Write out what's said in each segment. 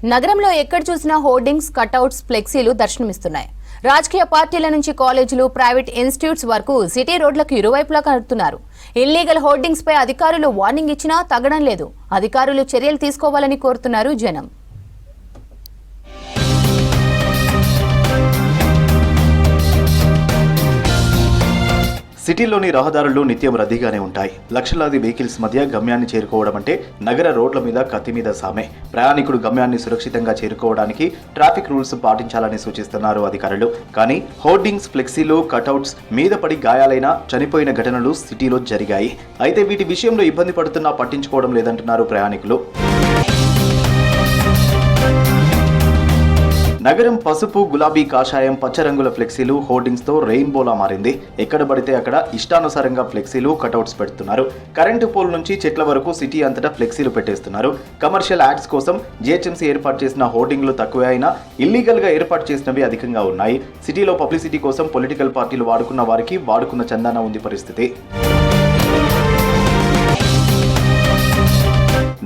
నగరంలో ఎక్కడ చూసినా హోర్డింగ్స్, కటౌట్స్, ఫ్లెక్సీలు దర్శనమిస్తున్నాయి. రాజకీయ పార్టీల నుంచి కాలేజీలు, ప్రైవేట్ ఇన్స్టిట్యూట్స్ వరకు సిటీ రోడ్లకు ఇరువైపులా కడుతున్నారు. ఇల్లీగల్ హోర్డింగ్స్ పై అధికారులు వార్నింగ్ ఇచ్చినా తగ్గడం లేదు. అధికారులు చర్యలు తీసుకోవాలని కోరుతున్నారు జనం. సిటీలోని రహదారులు నిత్యం రద్దీగానే ఉంటాయి. లక్షలాది వెహికల్స్ మధ్య గమ్యాన్ని చేరుకోవడం అంటే నగర రోడ్ల మీద కత్తి మీద సామే. ప్రయాణికుడు గమ్యాన్ని సురక్షితంగా చేరుకోవడానికి ట్రాఫిక్ రూల్స్ పాటించాలని సూచిస్తున్నారు అధికారులు. కానీ హోర్డింగ్స్, ఫ్లెక్సీలు, కటౌట్స్ మీద పడి గాయాలైన, చనిపోయిన ఘటనలు సిటీలో జరిగాయి. అయితే వీటి విషయంలో ఇబ్బంది పడుతున్నా పట్టించుకోవడం లేదంటున్నారు ప్రయాణికులు. నగరం పసుపు, గులాబీ, కాషాయం, పచ్చ రంగుల ఫ్లెక్సీలు, హోర్డింగ్స్ తో రెయిన్బోలా మారింది. ఎక్కడ పడితే అక్కడ ఇష్టానుసారంగా ఫ్లెక్సీలు, కటౌట్స్ పెడుతున్నారు. కరెంటు పోల్ నుంచి చెట్ల వరకు సిటీ అంతటా ఫ్లెక్సీలు పెట్టేస్తున్నారు. కమర్షియల్ యాడ్స్ కోసం జీహెచ్ఎంసీ ఏర్పాటు చేసిన హోర్డింగ్లు తక్కువే అయినా ఇల్లీగల్ గా ఏర్పాటు చేసినవి అధికంగా ఉన్నాయి. సిటీలో పబ్లిసిటీ కోసం పొలిటికల్ పార్టీలు వాడుకున్న వారికి వాడుకున్న చందాన ఉంది పరిస్థితి.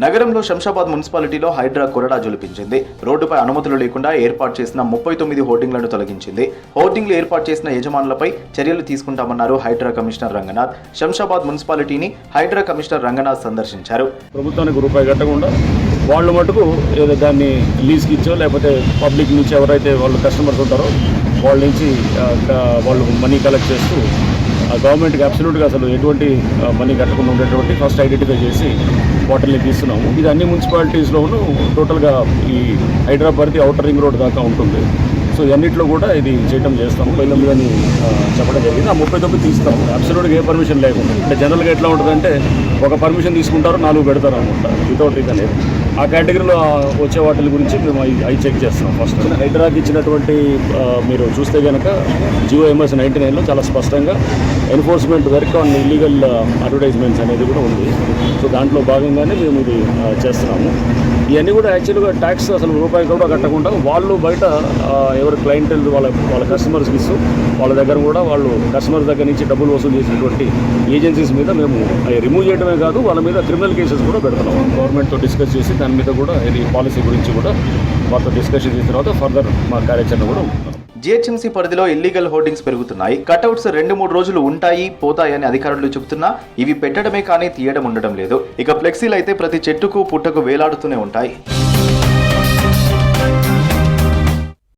నగరంలో శంషాబాద్ మున్సిపాలిటీలో హైడ్రా కొరడా జొలిపించింది. రోడ్డుపై అనుమతులు లేకుండా ఏర్పాటు చేసిన 39 హోర్డింగ్లను తొలగించింది. హోర్డింగ్లు ఏర్పాటు చేసిన యజమానులపై చర్యలు తీసుకుంటామన్నారు హైడ్రా కమిషనర్ రంగనాథ్. శంషాబాద్ మున్సిపాలిటీని హైడ్రా కమిషనర్ రంగనాథ్ సందర్శించారు. ప్రభుత్వానికి రూపాయి కట్టకుండా వాళ్ళు మటుకు ఏదో దాన్ని లీజ్కి ఇచ్చో లేకపోతే పబ్లిక్ నుంచి ఎవరైతే వాళ్ళు కస్టమర్స్ ఉంటారో వాళ్ళ నుంచి వాళ్ళు మనీ కలెక్ట్ చేస్తూ గవర్నమెంట్కి అబ్సల్యూట్గా అసలు ఎటువంటి మనీ కట్టకుండా ఉండేటువంటి ఫస్ట్ ఐడెంటిఫై చేసి వాటర్ని తీస్తున్నాము. ఇది అన్ని మున్సిపాలిటీస్లోనూ టోటల్గా ఈ హైదరాబాద్ అవుటర్ రింగ్ రోడ్ దాకా ఉంటుంది. సో ఇవన్నింటిలో కూడా ఇది చేయడం చేస్తాము. 19 అని చెప్పడం జరిగింది. ఆ 39 తీస్తాము అబ్సల్యూట్గా ఏ పర్మిషన్ లేకుండా. అంటే జనరల్గా ఎట్లా ఉంటుందంటే ఒక పర్మిషన్ తీసుకుంటారు, 4 పెడతారు అనమాట వితౌట్ రీజన్ అనేది. ఆ కేటగిరీలో వచ్చే వాటి గురించి మేము అవి చెక్ చేస్తాం. ఫస్ట్ హైడ్రాకి ఇచ్చినటువంటి మీరు చూస్తే కనుక GOMS 99లో చాలా స్పష్టంగా enforcement work on illegal advertisements అనేది కూడా ఉంది. సో దాంట్లో భాగంగానే మేము ఇది చేస్తున్నాము. ఇవన్నీ కూడా యాక్చువల్గా ట్యాక్స్ అసలు రూపాయి కూడా కట్టకుండా వాళ్ళు బయట ఎవరు క్లయింటల్ వాళ్ళ కస్టమర్స్కి ఇస్తూ వాళ్ళ దగ్గర కూడా వాళ్ళు కస్టమర్స్ దగ్గర నుంచి డబ్బులు వసూలు చేసినటువంటి ఏజెన్సీస్ మీద మేము రిమూవ్ చేయడమే కాదు వాళ్ళ మీద క్రిమినల్ కేసెస్ కూడా పెడుతున్నాము. గవర్నమెంట్తో డిస్కస్ చేసి దాని మీద కూడా ఇది పాలసీ గురించి కూడా వాళ్ళతో డిస్కషన్ చేసిన తర్వాత ఫర్దర్ మా కార్యాచరణ కూడా ఉంటుంది. జీహెచ్ఎంసీ పరిధిలో ఇల్లీగల్ హోర్డింగ్స్ పెరుగుతున్నాయి. కటౌట్స్ 2-3 రోజులు ఉంటాయి, పోతాయని అధికారులు చెబుతున్నా ఇవి పెట్టడమే కానీ తీయడం ఉండడం లేదు. ఇక ఫ్లెక్సీలు అయితే ప్రతి చెట్టుకు పుట్టకు వేలాడుతూనే ఉంటాయి.